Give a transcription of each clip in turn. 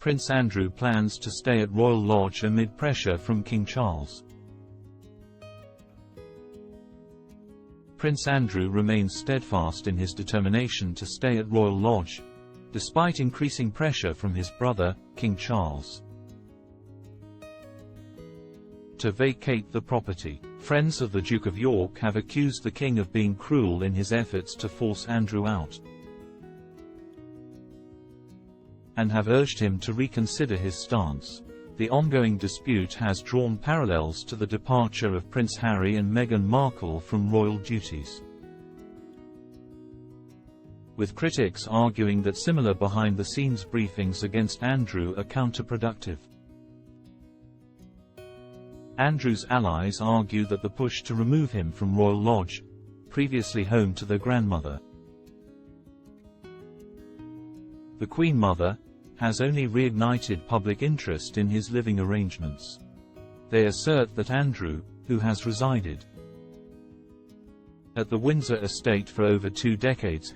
Prince Andrew plans to stay at Royal Lodge amid pressure from King Charles. Prince Andrew remains steadfast in his determination to stay at Royal Lodge, despite increasing pressure from his brother, King Charles, to vacate the property. Friends of the Duke of York have accused the King of being cruel in his efforts to force Andrew out, and have urged him to reconsider his stance. The ongoing dispute has drawn parallels to the departure of Prince Harry and Meghan Markle from royal duties, with critics arguing that similar behind-the-scenes briefings against Andrew are counterproductive. Andrew's allies argue that the push to remove him from Royal Lodge, previously home to their grandmother, the Queen Mother, has only reignited public interest in his living arrangements. They assert that Andrew, who has resided at the Windsor estate for over 2 decades,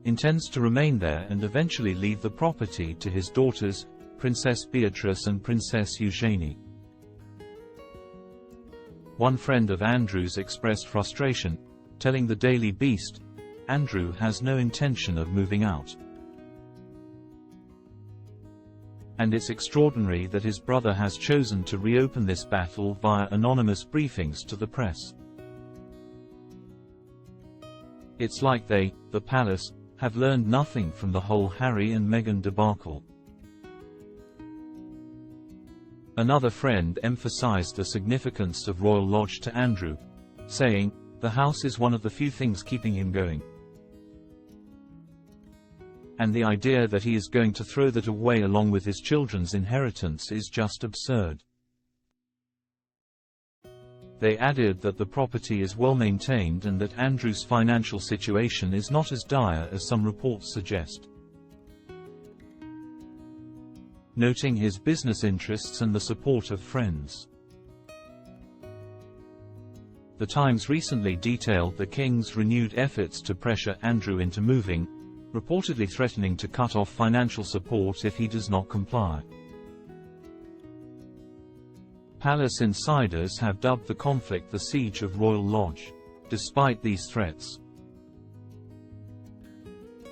intends to remain there and eventually leave the property to his daughters, Princess Beatrice and Princess Eugenie. One friend of Andrew's expressed frustration, telling the Daily Beast, "Andrew has no intention of moving out. And it's extraordinary that his brother has chosen to reopen this battle via anonymous briefings to the press. It's like they, the palace, have learned nothing from the whole Harry and Meghan debacle." Another friend emphasized the significance of Royal Lodge to Andrew, saying, "The house is one of the few things keeping him going. And the idea that he is going to throw that away along with his children's inheritance is just absurd." They added that the property is well maintained and that Andrew's financial situation is not as dire as some reports suggest, noting his business interests and the support of friends. The Times recently detailed the King's renewed efforts to pressure Andrew into moving, reportedly threatening to cut off financial support if he does not comply. Palace insiders have dubbed the conflict the Siege of Royal Lodge. Despite these threats,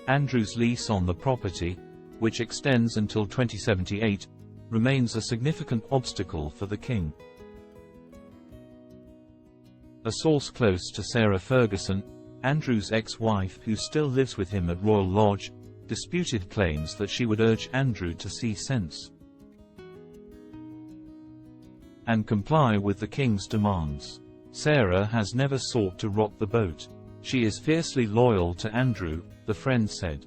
Andrew's lease on the property, which extends until 2078, remains a significant obstacle for the King. A source close to Sarah Ferguson, Andrew's ex-wife who still lives with him at Royal Lodge, disputed claims that she would urge Andrew to see sense and comply with the King's demands. Sarah has never sought to rock the boat. She is fiercely loyal to Andrew, the friend said.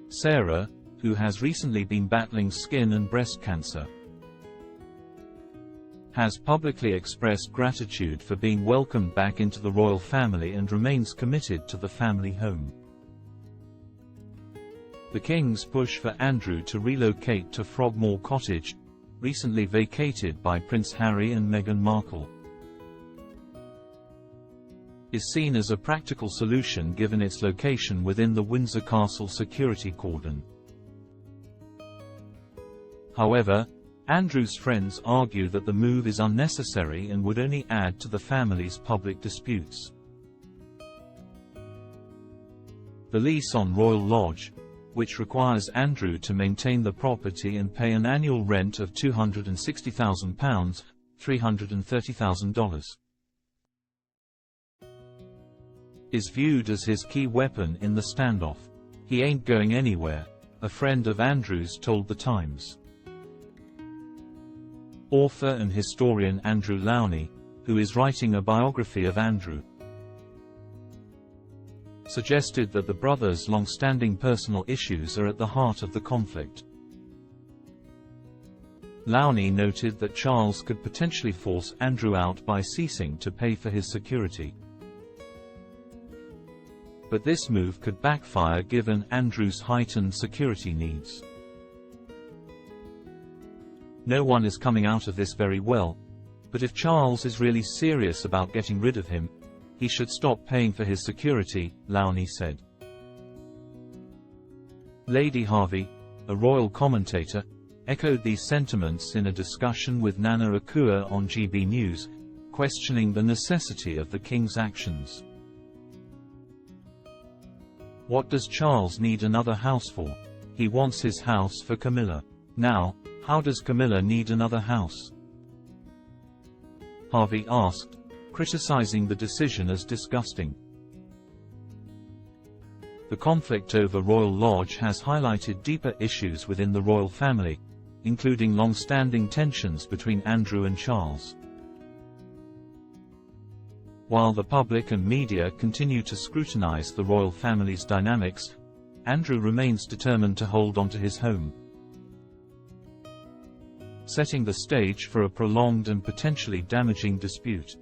Sarah, who has recently been battling skin and breast cancer, has publicly expressed gratitude for being welcomed back into the royal family and remains committed to the family home. The King's push for Andrew to relocate to Frogmore Cottage, recently vacated by Prince Harry and Meghan Markle, is seen as a practical solution given its location within the Windsor Castle security cordon. However, Andrew's friends argue that the move is unnecessary and would only add to the family's public disputes. The lease on Royal Lodge, which requires Andrew to maintain the property and pay an annual rent of £260,000, $330,000, is viewed as his key weapon in the standoff. "He ain't going anywhere," a friend of Andrew's told The Times. Author and historian Andrew Lowney, who is writing a biography of Andrew, suggested that the brothers' long-standing personal issues are at the heart of the conflict. Lowney noted that Charles could potentially force Andrew out by ceasing to pay for his security. But this move could backfire given Andrew's heightened security needs. "No one is coming out of this very well, but if Charles is really serious about getting rid of him, he should stop paying for his security," Lowney said. Lady Harvey, a royal commentator, echoed these sentiments in a discussion with Nana Akua on GB News, questioning the necessity of the king's actions. What does Charles need another house for? He wants his house for Camilla. Now, how does Camilla need another house? Harvey asked, criticizing the decision as disgusting. The conflict over Royal Lodge has highlighted deeper issues within the royal family, including long-standing tensions between Andrew and Charles. While the public and media continue to scrutinize the royal family's dynamics, Andrew remains determined to hold on to his home, setting the stage for a prolonged and potentially damaging dispute.